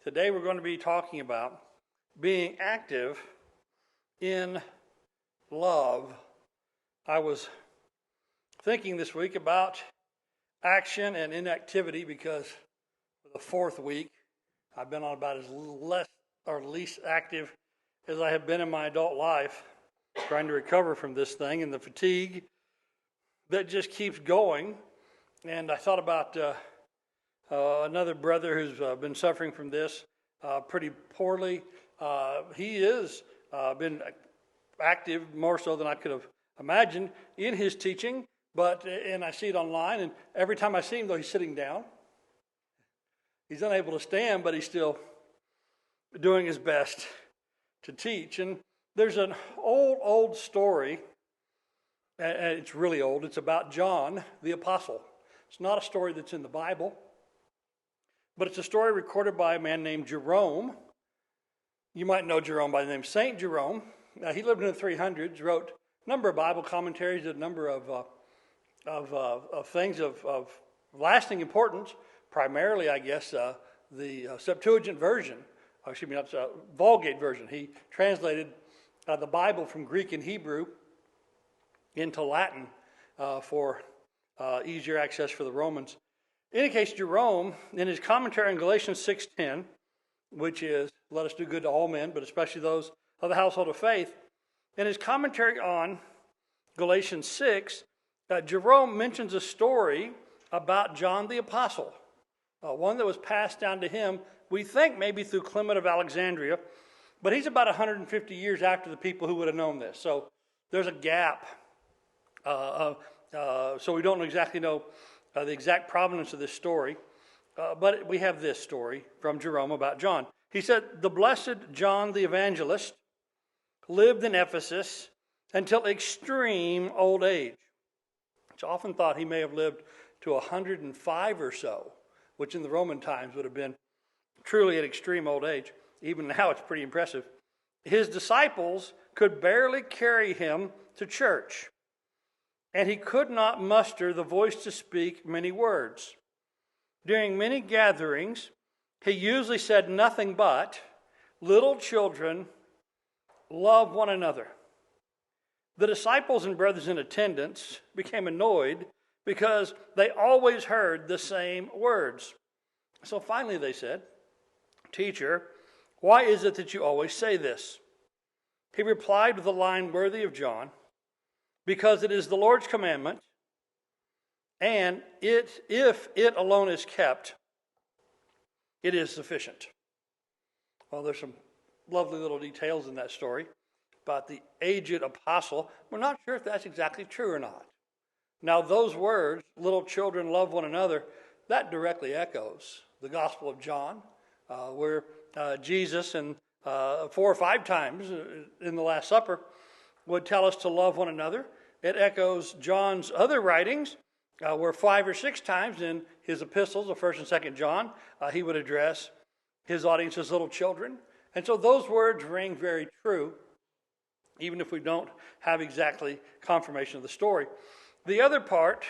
Today we're going to be talking about being active in love. I was thinking this week about action and inactivity because for the fourth week I've been on about as less or least active as I have been in my adult life, trying to recover from this thing and the fatigue that just keeps going. And I thought about another brother who's been suffering from this pretty poorly. He is been active more so than I could have imagined in his teaching, and I see it online, and every time I see him, though, he's sitting down. He's unable to stand, but he's still doing his best to teach. And there's an old story, and it's really old. It's about John the Apostle. It's not a story that's in the Bible, but it's a story recorded by a man named Jerome. You might know Jerome by the name Saint Jerome. He lived in the 300s, wrote a number of Bible commentaries, a number of things of lasting importance, primarily, I guess, the Septuagint version, Vulgate version. He translated the Bible from Greek and Hebrew into Latin for easier access for the Romans. In any case, Jerome, in his commentary on Galatians 6:10, which is, let us do good to all men, but especially those of the household of faith, in his commentary on Galatians 6, Jerome mentions a story about John the Apostle, one that was passed down to him, we think maybe through Clement of Alexandria, but he's about 150 years after the people who would have known this. So there's a gap. So we don't exactly know the exact provenance of this story, but we have this story from Jerome about John. He said, the blessed John the Evangelist lived in Ephesus until extreme old age. It's often thought he may have lived to 105 or so, which in the Roman times would have been truly an extreme old age. Even now it's pretty impressive. His disciples could barely carry him to church, and he could not muster the voice to speak many words. During many gatherings, he usually said nothing but, little children, love one another. The disciples and brothers in attendance became annoyed because they always heard the same words. So finally they said, Teacher, why is it that you always say this? He replied with a line worthy of John, because it is the Lord's commandment, and if it alone is kept, it is sufficient. Well, there's some lovely little details in that story about the aged apostle. We're not sure if that's exactly true or not. Now, those words, little children love one another, that directly echoes the Gospel of John, where Jesus, and 4 or 5 times in the Last Supper, would tell us to love one another. It echoes John's other writings, where 5 or 6 times in his epistles, the 1st and 2nd John, he would address his audience as little children. And so those words ring very true, even if we don't have exactly confirmation of the story. The other part,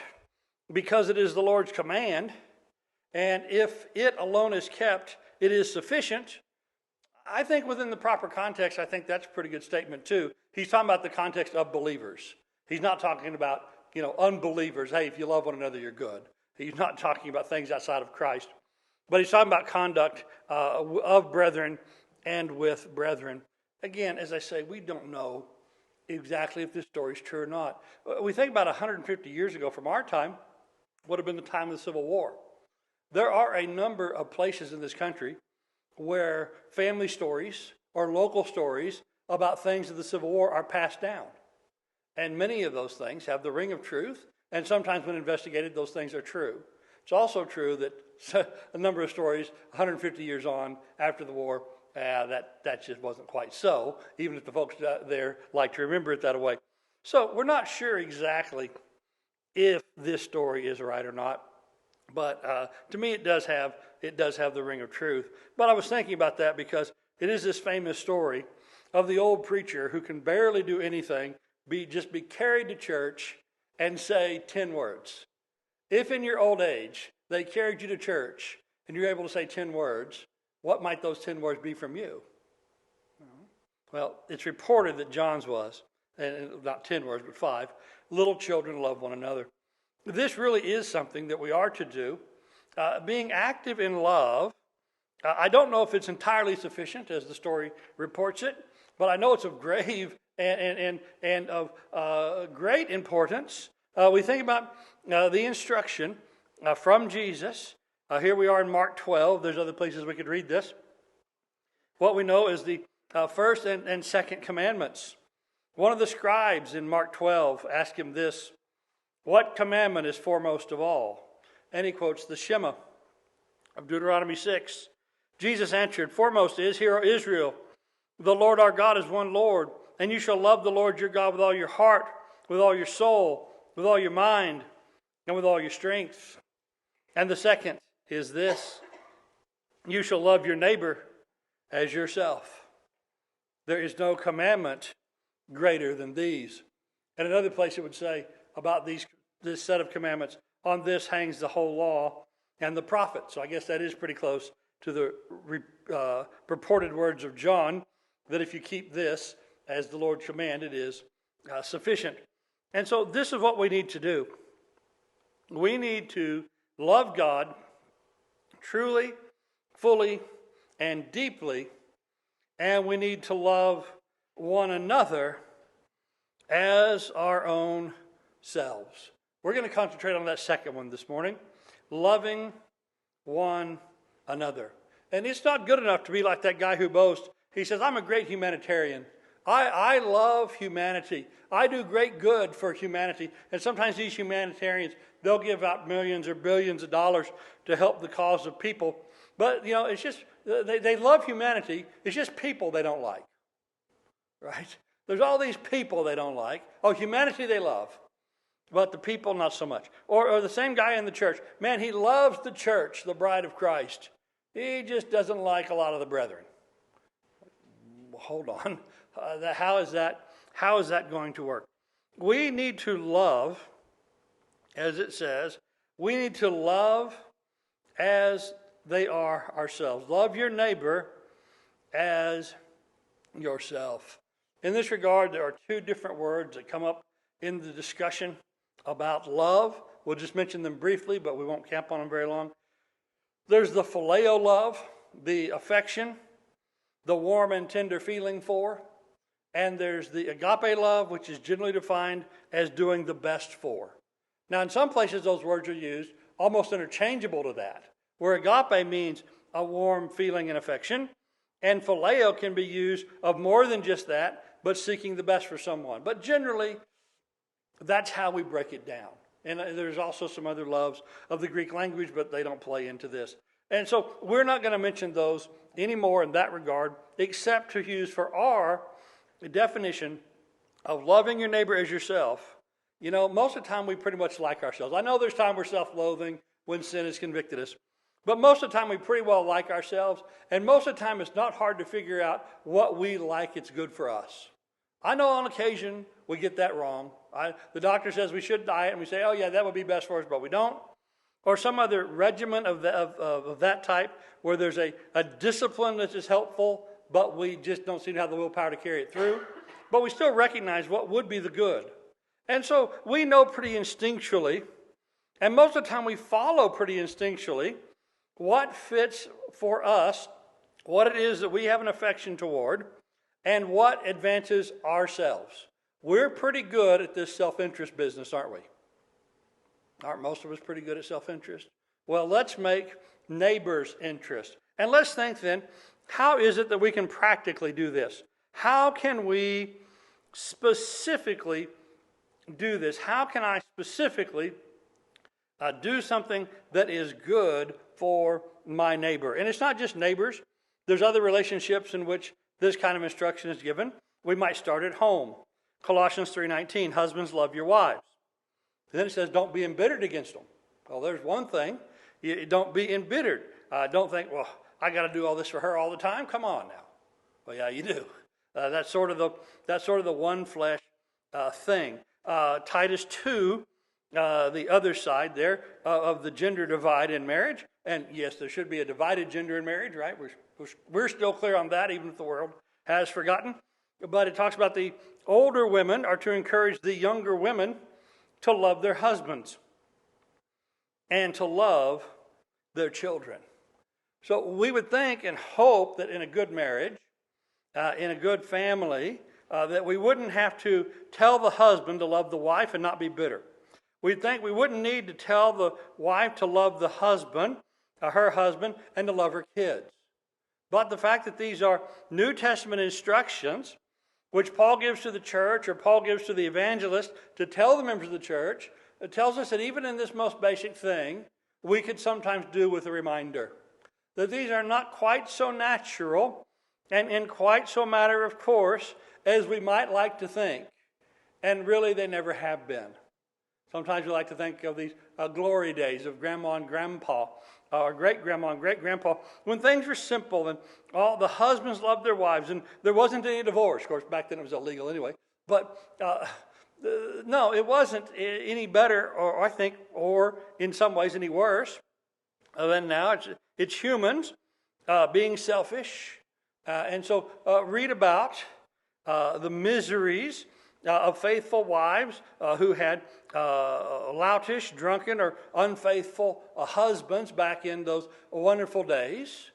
because it is the Lord's command, and if it alone is kept, it is sufficient. I think within the proper context, I think that's a pretty good statement too. He's talking about the context of believers. He's not talking about, unbelievers. Hey, if you love one another, you're good. He's not talking about things outside of Christ. But he's talking about conduct of brethren and with brethren. Again, as I say, we don't know exactly if this story is true or not. We think about 150 years ago from our time, would have been the time of the Civil War. There are a number of places in this country where family stories or local stories about things of the Civil War are passed down. And many of those things have the ring of truth, and sometimes when investigated, those things are true. It's also true that a number of stories 150 years on after the war, that just wasn't quite so, even if the folks there like to remember it that way. So we're not sure exactly if this story is right or not, but to me it does have the ring of truth. But I was thinking about that because it is this famous story of the old preacher who can barely do anything, just be carried to church and say 10 words. If in your old age they carried you to church and you're able to say 10 words, What might those 10 words be from you? Well, it's reported that John's was, and not 10 words, but 5. Little children, love one another. This really is something that we are to do. Being active in love, I don't know if it's entirely sufficient, as the story reports it, but I know it's of grave and of great importance. We think about the instruction from Jesus. Here we are in Mark 12. There's other places we could read this. What we know is the first and second commandments. One of the scribes in Mark 12 asked him this, what commandment is foremost of all? And he quotes the Shema of Deuteronomy 6. Jesus answered, foremost is, hear, O Israel, the Lord our God is one Lord, and you shall love the Lord your God with all your heart, with all your soul, with all your mind, and with all your strength. And the second is this, you shall love your neighbor as yourself. There is no commandment greater than these. And another place it would say about this set of commandments, on this hangs the whole law and the prophets. So I guess that is pretty close to the purported words of John, that if you keep this, as the Lord commanded, is sufficient. And so this is what we need to do. We need to love God truly, fully, and deeply, and we need to love one another as our own selves. We're going to concentrate on that second one this morning, loving one another. And it's not good enough to be like that guy who boasts. He says, I'm a great humanitarian. I love humanity. I do great good for humanity. And sometimes these humanitarians, they'll give out millions or billions of dollars to help the cause of people. But, it's just, they love humanity. It's just people they don't like, right? There's all these people they don't like. Oh, humanity they love, but the people not so much. Or the same guy in the church. Man, he loves the church, the bride of Christ. He just doesn't like a lot of the brethren. Hold on. How is that going to work? We need to love, as it says, we need to love as they are ourselves. Love your neighbor as yourself. In this regard, there are two different words that come up in the discussion about love. We'll just mention them briefly, but we won't camp on them very long. There's the phileo love, the affection, the warm and tender feeling for. And there's the agape love, which is generally defined as doing the best for. Now, in some places, those words are used almost interchangeable to that, where agape means a warm feeling and affection, and phileo can be used of more than just that, but seeking the best for someone. But generally, that's how we break it down. And there's also some other loves of the Greek language, but they don't play into this. And so we're not going to mention those anymore in that regard, except to use for our definition of loving your neighbor as yourself. Most of the time we pretty much like ourselves. I know there's time we're self-loathing when sin has convicted us. But most of the time we pretty well like ourselves. And most of the time it's not hard to figure out what we like it's good for us. I know on occasion we get that wrong. The doctor says we should diet and we say, oh yeah, that would be best for us, but we don't. Or some other regimen of that type where there's a discipline that is helpful, but we just don't seem to have the willpower to carry it through. But we still recognize what would be the good. And so we know pretty instinctually, and most of the time we follow pretty instinctually, what fits for us, what it is that we have an affection toward, and what advances ourselves. We're pretty good at this self-interest business, aren't we? Aren't most of us pretty good at self-interest? Well, let's make neighbor's interest. And let's think then, how is it that we can practically do this? How can we specifically do this? How can I specifically do something that is good for my neighbor? And it's not just neighbors. There's other relationships in which this kind of instruction is given. We might start at home. Colossians 3:19, husbands, love your wives. And then it says, don't be embittered against them. Well, there's one thing. You don't be embittered. Don't think, well, I got to do all this for her all the time. Come on now. Well, yeah, you do. That's sort of the one flesh thing. Titus 2, the other side there of the gender divide in marriage, And yes, there should be a divided gender in marriage, right? We're still clear on that, even if the world has forgotten. But it talks about the older women are to encourage the younger women to love their husbands and to love their children. So we would think and hope that in a good marriage, in a good family, that we wouldn't have to tell the husband to love the wife and not be bitter. We'd think we wouldn't need to tell the wife to love the husband, her husband, and to love her kids. But the fact that these are New Testament instructions, which Paul gives to the church or Paul gives to the evangelist to tell the members of the church, it tells us that even in this most basic thing, we could sometimes do with a reminder that these are not quite so natural and quite so matter of course as we might like to think. And really, they never have been. Sometimes we like to think of these glory days of grandma and grandpa, or great-grandma and great-grandpa, when things were simple and all the husbands loved their wives and there wasn't any divorce. Of course, back then it was illegal anyway. But no, it wasn't any better, or I think, or in some ways any worse than now. It's humans being selfish. And so read about the miseries of faithful wives who had loutish, drunken, or unfaithful husbands back in those wonderful days.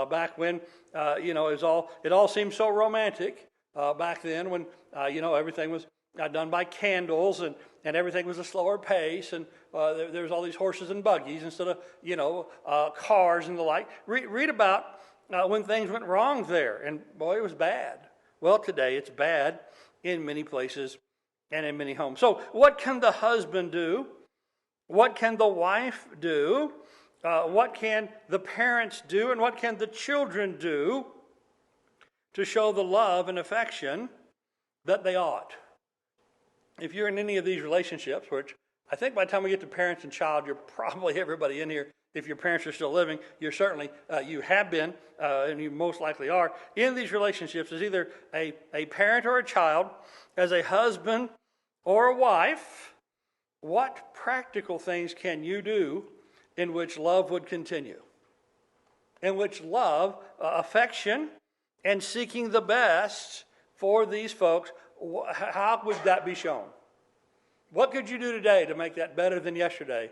Back when it all seemed so romantic. Back then, when everything was done by candles and everything was a slower pace, and there was all these horses and buggies instead of cars and the like. Read about when things went wrong there, and boy, it was bad. Well, today it's bad in many places and in many homes. So what can the husband do? What can the wife do? What can the parents do? And what can the children do to show the love and affection that they ought? If you're in any of these relationships, which I think by the time we get to parents and child, you're probably everybody in here. If your parents are still living, you're certainly, you have been, and you most likely are, in these relationships as either a parent or a child, as a husband or a wife. What practical things can you do in which love would continue? In which love, affection, and seeking the best for these folks, how would that be shown? What could you do today to make that better than yesterday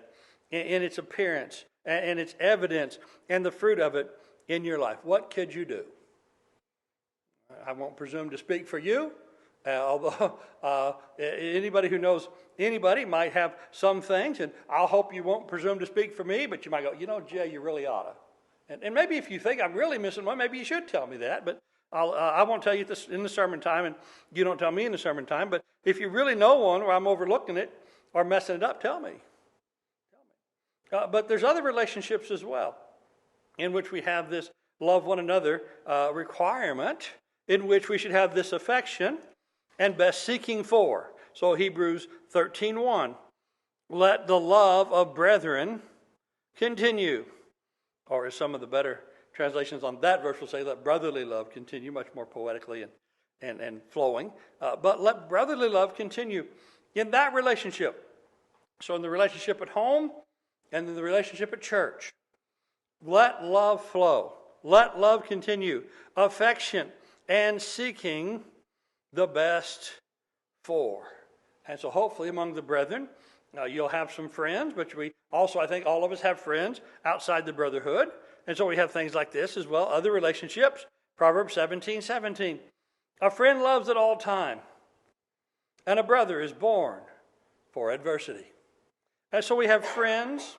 in its appearance and its evidence and the fruit of it in your life? What could you do? I won't presume to speak for you, although anybody who knows anybody might have some things, and I'll hope you won't presume to speak for me, but you might go, Jay, you really ought to. And maybe if you think I'm really missing one, maybe you should tell me that, but I won't tell you this in the sermon time, and you don't tell me in the sermon time, but if you really know one where I'm overlooking it or messing it up, tell me. But there's other relationships as well in which we have this love one another requirement, in which we should have this affection and best seeking for. So Hebrews 13:1, let the love of brethren continue. Or as some of the better translations on that verse will say, let brotherly love continue, much more poetically and flowing. But let brotherly love continue in that relationship. So in the relationship at home and in the relationship at church, let love flow. Let love continue. Affection and seeking the best for. And so hopefully among the brethren, you'll have some friends, which we also, I think all of us have friends outside the brotherhood. And so we have things like this as well, other relationships. Proverbs 17:17. A friend loves at all time, and a brother is born for adversity. And so we have friends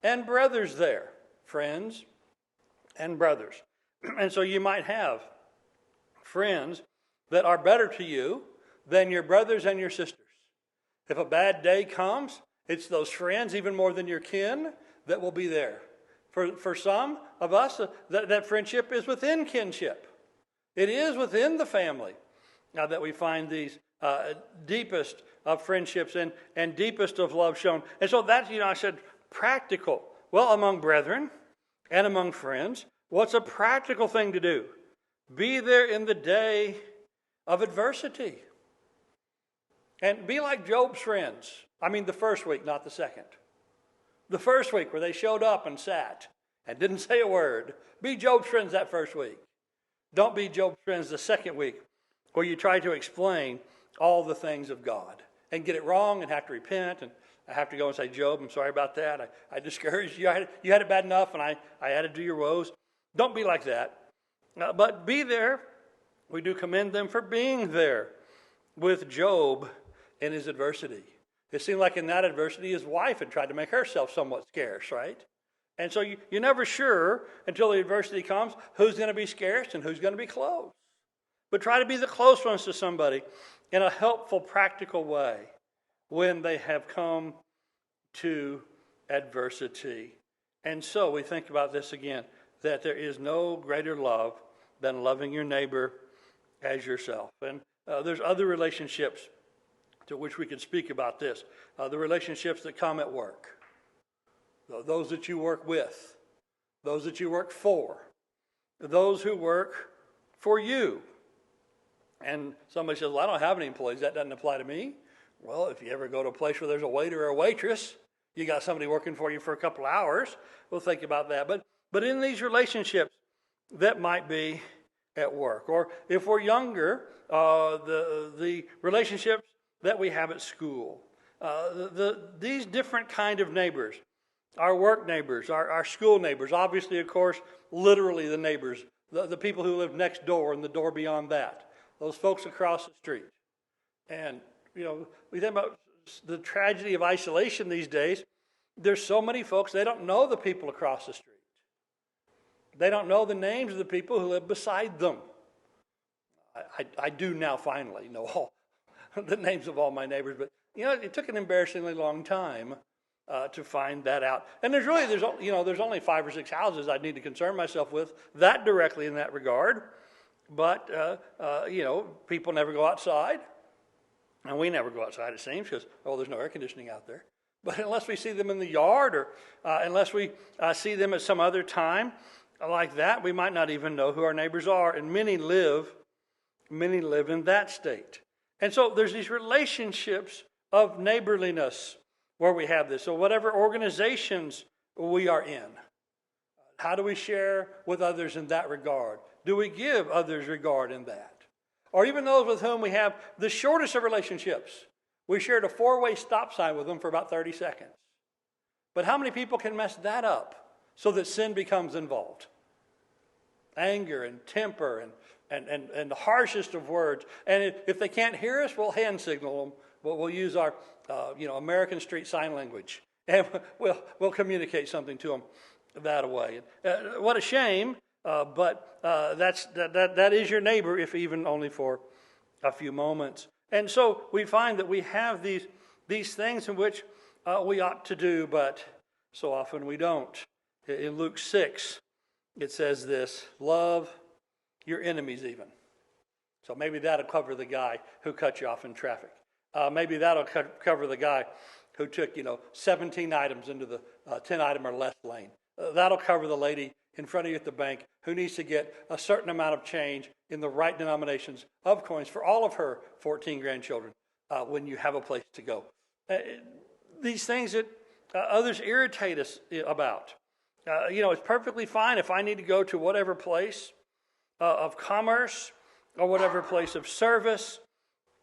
and brothers there. Friends and brothers. And so you might have friends that are better to you than your brothers and your sisters. If a bad day comes, it's those friends, even more than your kin, that will be there. For some of us, that friendship is within kinship. It is within the family that we find these deepest of friendships and deepest of love shown. And so that's, I said practical. Well, among brethren and among friends, what's a practical thing to do? Be there in the day of adversity. And be like Job's friends. I mean the first week, not the second. The first week where they showed up and sat and didn't say a word. Be Job's friends that first week. Don't be Job's friends the second week, where you try to explain all the things of God and get it wrong and have to repent, and I have to go and say, Job, I'm sorry about that. I discouraged you. You had it bad enough, and I added to your woes. Don't be like that. But be there. We do commend them for being there with Job in his adversity. It seemed like in that adversity, his wife had tried to make herself somewhat scarce, right? And so you're never sure until the adversity comes who's going to be scarce and who's going to be close. But try to be the close ones to somebody in a helpful, practical way when they have come to adversity. And so we think about this again, that there is no greater love than loving your neighbor as yourself. And there's other relationships to which we could speak about this. The relationships that come at work. Those that you work with. Those that you work for. Those who work for you. And somebody says, well, I don't have any employees. That doesn't apply to me. Well, if you ever go to a place where there's a waiter or a waitress, you got somebody working for you for a couple of hours, we'll think about that. But in these relationships, that might be at work. Or if we're younger, the relationships that we have at school. These different kind of neighbors. Our work neighbors, our school neighbors, obviously, of course, literally the neighbors, the people who live next door and the door beyond that, those folks across the street. And, we think about the tragedy of isolation these days. There's so many folks, they don't know the people across the street. They don't know the names of the people who live beside them. I do now finally know all the names of all my neighbors, but, it took an embarrassingly long time to find that out. And there's only 5 or 6 houses I'd need to concern myself with that directly in that regard. But, people never go outside. And we never go outside, it seems, because, there's no air conditioning out there. But unless we see them in the yard or unless we see them at some other time like that, we might not even know who our neighbors are. And many live in that state. And so there's these relationships of neighborliness where we have this. So whatever organizations we are in, how do we share with others in that regard? Do we give others regard in that? Or even those with whom we have the shortest of relationships. We shared a 4-way stop sign with them for about 30 seconds. But how many people can mess that up so that sin becomes involved? Anger and temper and the harshest of words. And if they can't hear us, we'll hand signal them. We'll use our American street sign language. And we'll communicate something to them that way. What a shame. But that is your neighbor, if even only for a few moments. And so we find that we have these things in which we ought to do, but so often we don't. In Luke 6, it says this, love your enemies even. So maybe that'll cover the guy who cut you off in traffic. Maybe that'll cover the guy who took 17 items into the 10 item or less lane. That'll cover the lady in front of you at the bank who needs to get a certain amount of change in the right denominations of coins for all of her 14 grandchildren when you have a place to go. These things that others irritate us about. It's perfectly fine if I need to go to whatever place of commerce or whatever place of service,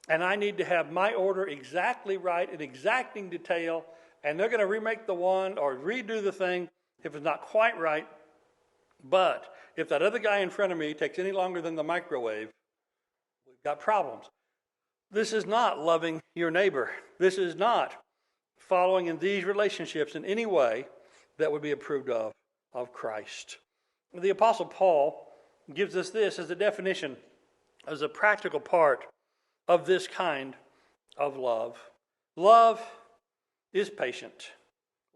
and I need to have my order exactly right in exacting detail, and they're going to remake the one or redo the thing if it's not quite right. But if that other guy in front of me takes any longer than the microwave, we've got problems. This is not loving your neighbor. This is not following in these relationships in any way that would be approved of Christ. The Apostle Paul gives us this as a definition, as a practical part of this kind of love. Love is patient.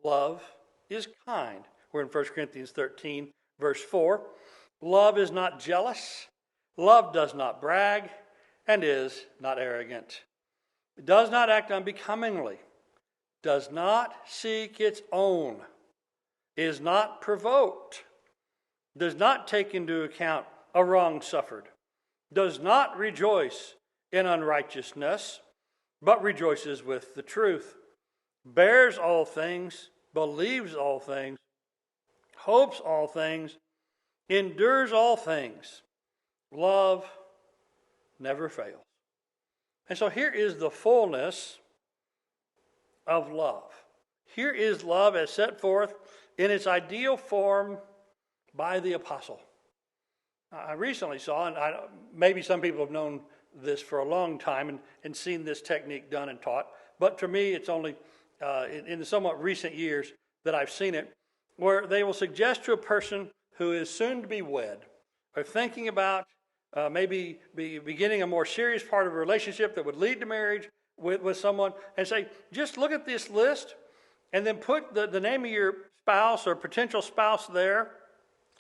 Love is kind. We're in 1 Corinthians 13, verse 4. Love is not jealous. Love does not brag and is not arrogant. It does not act unbecomingly. Does not seek its own. Is not provoked. Does not take into account a wrong suffered. Does not rejoice in unrighteousness, but rejoices with the truth. Bears all things, believes all things, hopes all things, endures all things. Love never fails. And so here is the fullness of love. Here is love as set forth in its ideal form by the apostle. I recently saw, and maybe some people have known this for a long time and seen this technique done and taught, but for me it's only in the somewhat recent years that I've seen it, where they will suggest to a person who is soon to be wed or thinking about maybe beginning a more serious part of a relationship that would lead to marriage with someone, and say, just look at this list and then put the name of your spouse or potential spouse there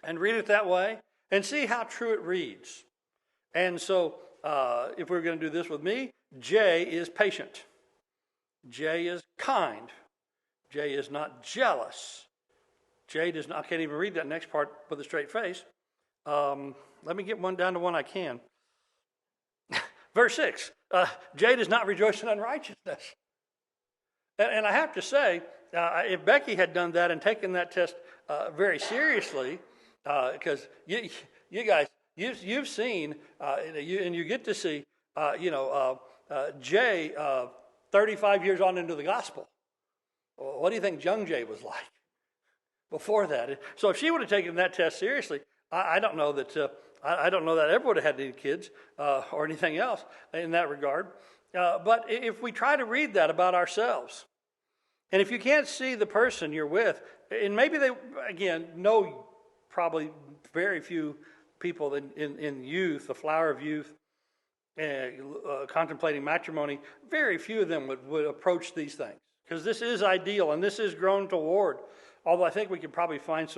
and read it that way and see how true it reads. And so if we're going to do this with me, J is patient. J is kind. J is not jealous. J does not, I can't even read that next part with a straight face. Let me get one down to one I can. Verse 6, J does not rejoice in unrighteousness. And I have to say, if Becky had done that and taken that test very seriously, because you guys, you've seen, and you get to see, Jay 35 years on into the gospel. What do you think young Jay was like before that? So if she would have taken that test seriously, I don't know that I don't know that I ever would have had any kids or anything else in that regard. But if we try to read that about ourselves, and if you can't see the person you're with, and maybe they, again, know probably very few people in youth, the flower of youth, contemplating matrimony, very few of them would approach these things. Because this is ideal and this is grown toward. Although I think we could probably find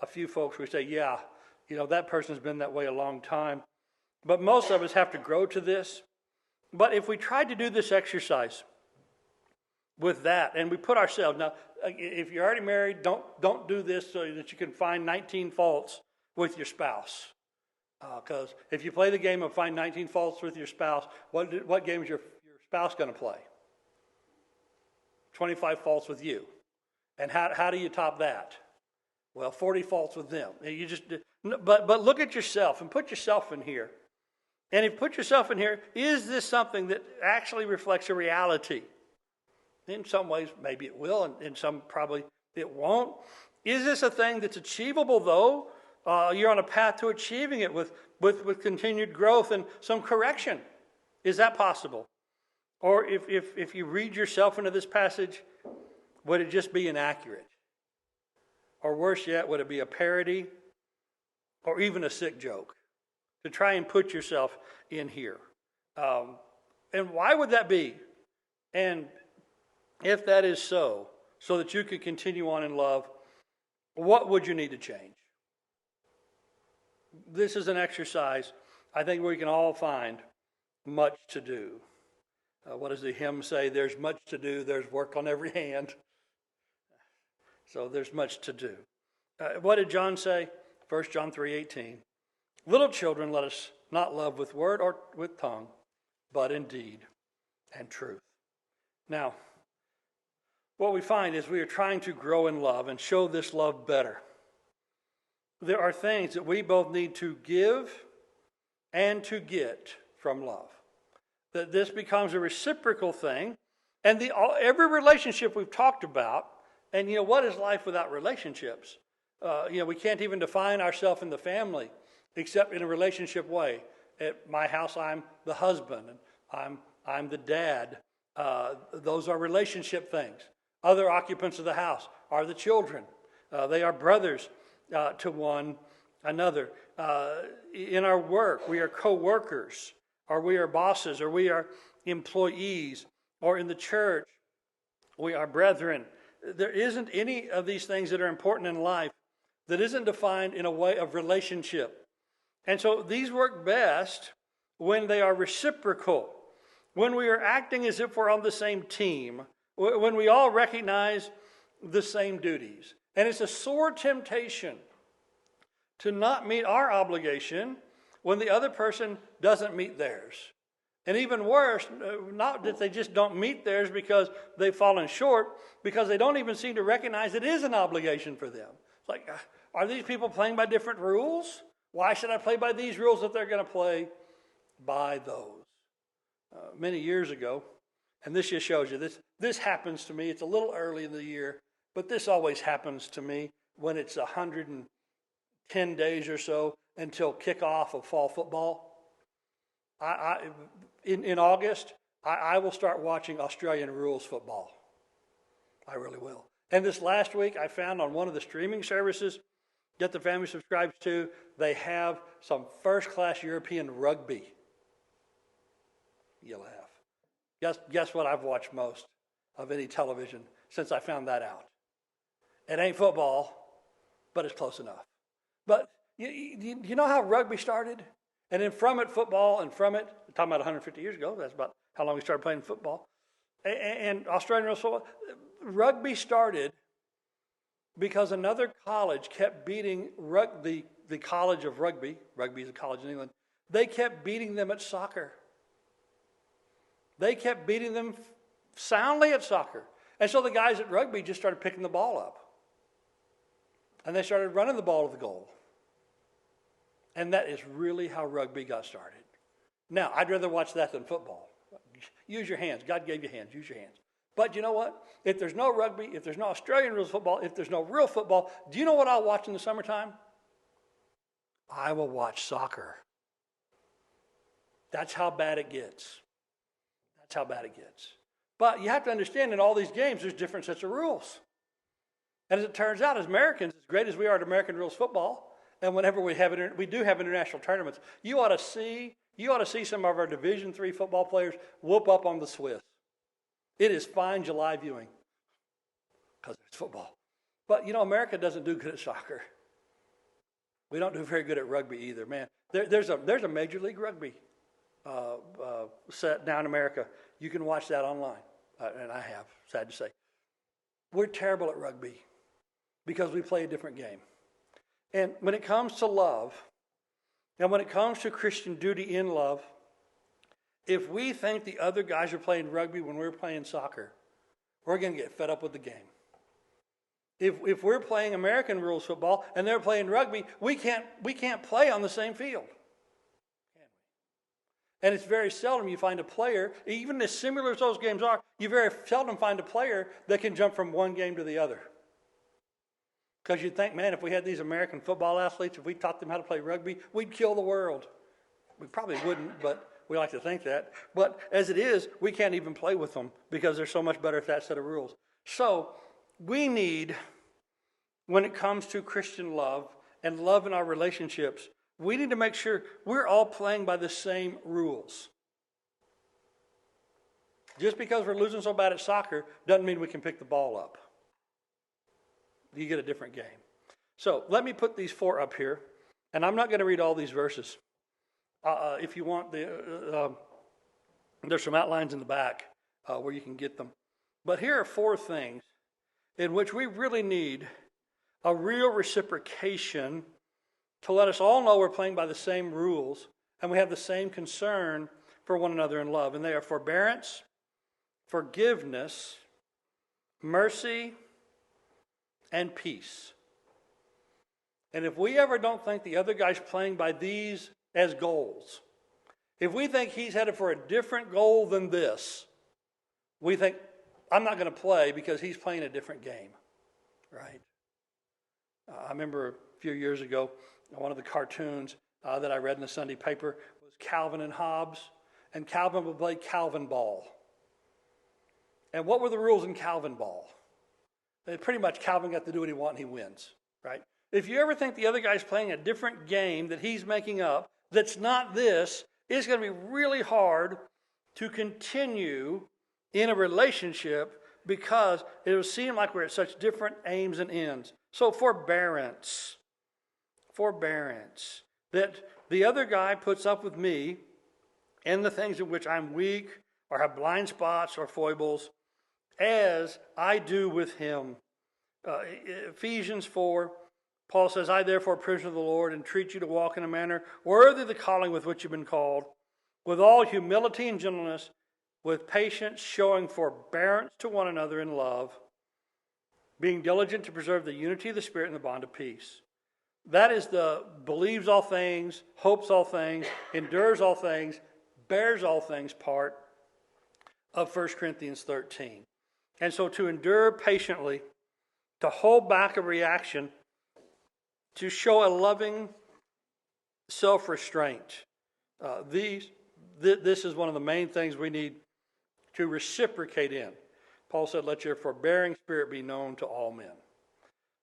a few folks who say, yeah, that person's been that way a long time. But most of us have to grow to this. But if we tried to do this exercise with that, and we put ourselves, now, if you're already married, don't do this so that you can find 19 faults with your spouse. Because if you play the game of find 19 faults with your spouse, what game is your spouse going to play? 25 faults with you. And how do you top that? Well, 40 faults with them. But look at yourself and put yourself in here. And if you put yourself in here, is this something that actually reflects a reality? In some ways, maybe it will, and in some probably it won't. Is this a thing that's achievable, though? You're on a path to achieving it with continued growth and some correction. Is that possible? Or if you read yourself into this passage, would it just be inaccurate? Or worse yet, would it be a parody or even a sick joke to try and put yourself in here? And why would that be? And if that is so that you could continue on in love, what would you need to change? This is an exercise, I think, where we can all find much to do. What does the hymn say? There's much to do. There's work on every hand. So there's much to do. What did John say? 1 John 3:18. Little children, let us not love with word or with tongue, but in deed and truth. Now, what we find is we are trying to grow in love and show this love better. There are things that we both need to give and to get from love. That this becomes a reciprocal thing. And every relationship we've talked about, and what is life without relationships? We can't even define ourselves in the family except in a relationship way. At my house, I'm the husband, and I'm the dad. Those are relationship things. Other occupants of the house are the children. They are brothers to one another. In our work, we are co-workers, or we are bosses, or we are employees, or in the church, we are brethren. There isn't any of these things that are important in life that isn't defined in a way of relationship. And so these work best when they are reciprocal, when we are acting as if we're on the same team, when we all recognize the same duties. And it's a sore temptation to not meet our obligation when the other person doesn't meet theirs. And even worse, not that they just don't meet theirs because they've fallen short, because they don't even seem to recognize it is an obligation for them. It's like, Are these people playing by different rules? Why should I play by these rules if they're going to play by those? Many years ago, and this just shows you, this happens to me. It's a little early in the year, but this always happens to me when it's 110 days or so until kickoff of fall football. In August, I will start watching Australian rules football. I really will. And this last week, I found on one of the streaming services that the family subscribes to, they have some first-class European rugby. You laugh. Guess what I've watched most of any television since I found that out? It ain't football, but it's close enough. But you know how rugby started? And then from it, football, and from it, we're talking about 150 years ago, that's about how long we started playing football. And Australian rules football, rugby started because another college kept beating the college of rugby. Rugby is a college in England. They kept beating them at soccer. They kept beating them soundly at soccer. And so the guys at rugby just started picking the ball up. And they started running the ball to the goal. And that is really how rugby got started. Now, I'd rather watch that than football. Use your hands. God gave you hands. Use your hands. But you know what? If there's no rugby, if there's no Australian rules football, if there's no real football, do you know what I'll watch in the summertime? I will watch soccer. That's how bad it gets. That's how bad it gets. But you have to understand in all these games, there's different sets of rules. And as it turns out, as Americans, as great as we are at American rules football, and whenever we do have international tournaments, you ought to see some of our Division III football players whoop up on the Swiss. It is fine July viewing because it's football. But, America doesn't do good at soccer. We don't do very good at rugby either, man. There's a Major League Rugby set down in America. You can watch that online, and I have, sad to say. We're terrible at rugby because we play a different game. And when it comes to love, and when it comes to Christian duty in love, if we think the other guys are playing rugby when we're playing soccer, we're going to get fed up with the game. If we're playing American rules football and they're playing rugby, we can't play on the same field. Can we? And it's very seldom you find a player, even as similar as those games are, you very seldom find a player that can jump from one game to the other. Because you'd think, man, if we had these American football athletes, if we taught them how to play rugby, we'd kill the world. We probably wouldn't, but we like to think that. But as it is, we can't even play with them because they're so much better at that set of rules. So we need, when it comes to Christian love and love in our relationships, we need to make sure we're all playing by the same rules. Just because we're losing so bad at soccer doesn't mean we can pick the ball up. You get a different game. So let me put these 4 up here, and I'm not going to read all these verses. If you want, there's some outlines in the back where you can get them. But here are 4 things in which we really need a real reciprocation to let us all know we're playing by the same rules and we have the same concern for one another in love. And they are forbearance, forgiveness, mercy, and peace. And if we ever don't think the other guy's playing by these as goals, if we think he's headed for a different goal than this, we think, I'm not going to play because he's playing a different game, right? I remember a few years ago, one of the cartoons that I read in the Sunday paper was Calvin and Hobbes, and Calvin would play Calvin ball. And what were the rules in Calvin ball? Pretty much Calvin got to do what he wants and he wins, right? If you ever think the other guy's playing a different game that he's making up that's not this, it's going to be really hard to continue in a relationship because it will seem like we're at such different aims and ends. So forbearance, that the other guy puts up with me and the things in which I'm weak or have blind spots or foibles, as I do with him. Ephesians 4, Paul says, I therefore, prisoner of the Lord, entreat you to walk in a manner worthy of the calling with which you've been called, with all humility and gentleness, with patience, showing forbearance to one another in love, being diligent to preserve the unity of the Spirit in the bond of peace. That is the believes all things, hopes all things, endures all things, bears all things part of 1 Corinthians 13. And so to endure patiently, to hold back a reaction, to show a loving self-restraint. This is one of the main things we need to reciprocate in. Paul said, let your forbearing spirit be known to all men.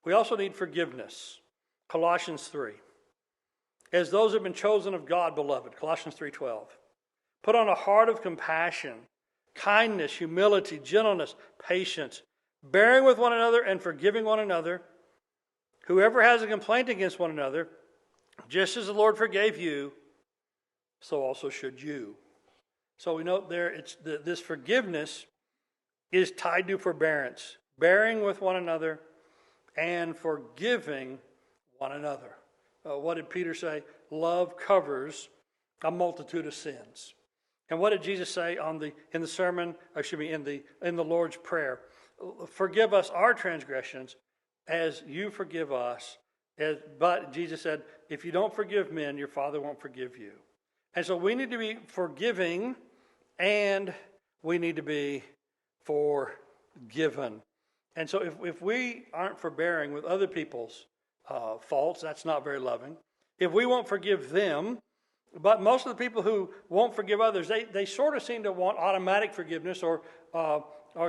We also need forgiveness. Colossians 3. As those who have been chosen of God, beloved, Colossians 3:12. Put on a heart of compassion, kindness, humility, gentleness, patience, bearing with one another and forgiving one another. Whoever has a complaint against one another, just as the Lord forgave you, so also should you. So we note there, this forgiveness is tied to forbearance, bearing with one another and forgiving one another. What did Peter say? Love covers a multitude of sins. And what did Jesus say in the sermon? In the Lord's Prayer? Forgive us our transgressions, as you forgive us. But Jesus said, if you don't forgive men, your Father won't forgive you. And so we need to be forgiving, and we need to be forgiven. And so if we aren't forbearing with other people's faults, that's not very loving. If we won't forgive them, but most of the people who won't forgive others, they sort of seem to want automatic forgiveness or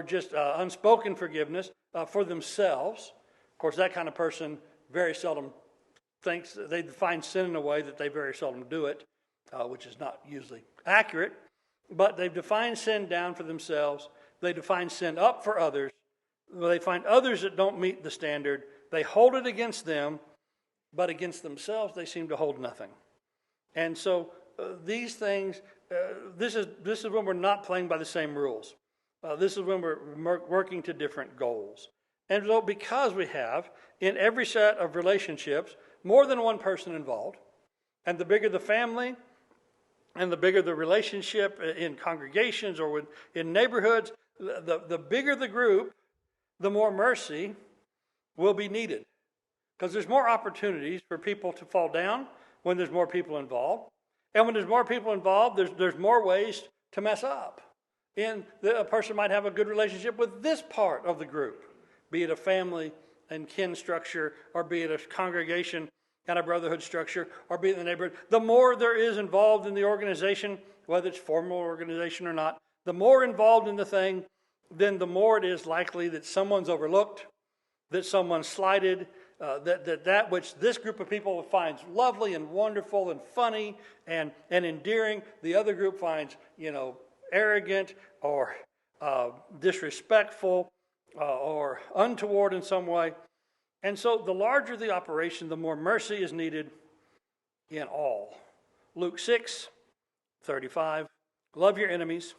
just unspoken forgiveness for themselves. Of course, that kind of person very seldom thinks, they define sin in a way that they very seldom do it, which is not usually accurate. But they've defined sin down for themselves. They define sin up for others. They find others that don't meet the standard. They hold it against them, but against themselves they seem to hold nothing. And so these things, this is when we're not playing by the same rules. This is when we're working to different goals. And so because we have, in every set of relationships, more than one person involved, and the bigger the family, and the bigger the relationship in congregations or in neighborhoods, the bigger the group, the more mercy will be needed. Because there's more opportunities for people to fall down when there's more people involved. And when there's more people involved, there's more ways to mess up. And a person might have a good relationship with this part of the group, be it a family and kin structure, or be it a congregation and a brotherhood structure, or be it in the neighborhood. The more there is involved in the organization, whether it's formal organization or not, the more involved in the thing, then the more it is likely that someone's overlooked, that someone's slighted, that which this group of people finds lovely and wonderful and funny and endearing, the other group finds, arrogant or disrespectful or untoward in some way. And so the larger the operation, the more mercy is needed in all. Luke 6:35, love your enemies,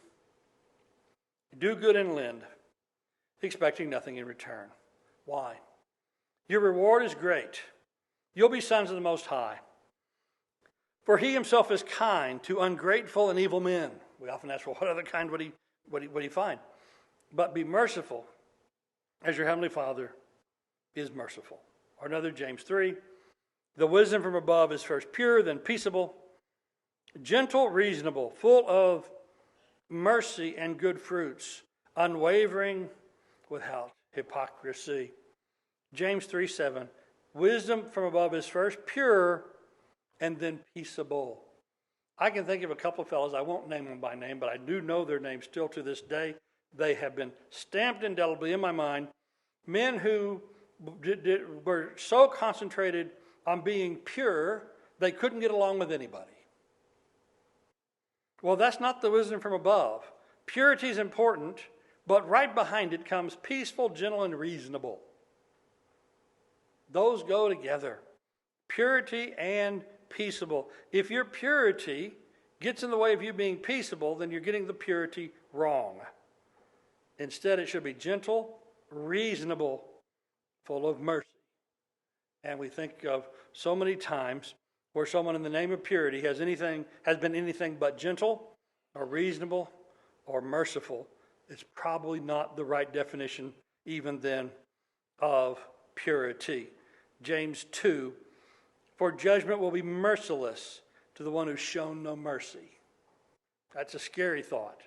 do good and lend, expecting nothing in return. Why? Your reward is great. You'll be sons of the Most High. For he himself is kind to ungrateful and evil men. We often ask, well, what other kind would he find? But be merciful as your heavenly Father is merciful. Or another, James 3. The wisdom from above is first pure, then peaceable, gentle, reasonable, full of mercy and good fruits, unwavering, without hypocrisy. James 3:7. Wisdom from above is first pure and then peaceable. I can think of a couple of fellows, I won't name them by name, but I do know their names still to this day. They have been stamped indelibly in my mind. Men who were so concentrated on being pure, they couldn't get along with anybody. Well, that's not the wisdom from above. Purity is important, but right behind it comes peaceful, gentle, and reasonable. Those go together. Purity and peaceable. If your purity gets in the way of you being peaceable, then you're getting the purity wrong. Instead, it should be gentle, reasonable, full of mercy. And we think of so many times where someone in the name of purity has been anything but gentle or reasonable or merciful. It's probably not the right definition even then of purity. James 2 for judgment will be merciless to the one who's shown no mercy. That's a scary thought,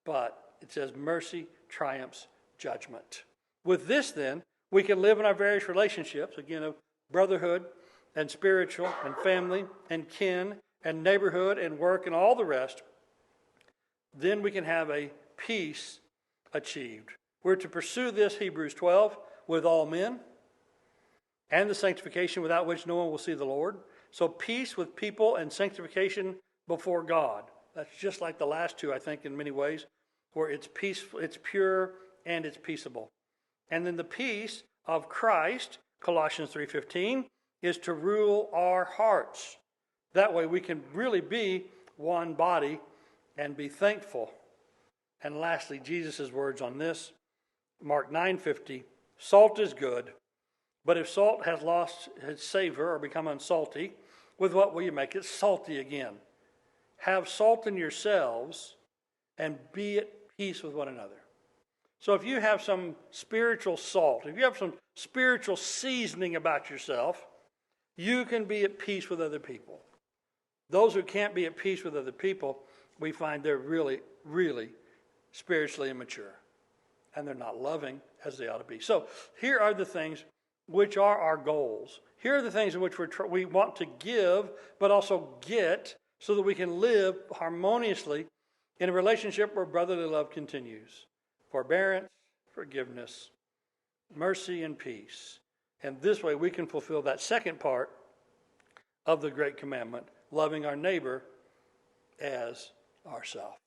but it says mercy triumphs judgment. With this, then, we can live in our various relationships, again, of brotherhood and spiritual and family and kin and neighborhood and work and all the rest. Then we can have a peace achieved. We're to pursue this, Hebrews 12, with all men, and the sanctification without which no one will see the Lord. So peace with people and sanctification before God. That's just like the last two, I think, in many ways, where it's peaceful, it's pure, and it's peaceable. And then the peace of Christ, Colossians 3:15, is to rule our hearts. That way we can really be one body and be thankful. And lastly, Jesus' words on this, Mark 9:50, salt is good, but if salt has lost its savor or become unsalty, with what will you make it salty again? Have salt in yourselves and be at peace with one another. So if you have some spiritual salt, if you have some spiritual seasoning about yourself, you can be at peace with other people. Those who can't be at peace with other people, we find they're really, really spiritually immature. And they're not loving as they ought to be. So here are the things which are our goals. Here are the things in which we want to give, but also get, so that we can live harmoniously in a relationship where brotherly love continues. Forbearance, forgiveness, mercy, and peace. And this way we can fulfill that second part of the great commandment, loving our neighbor as ourselves.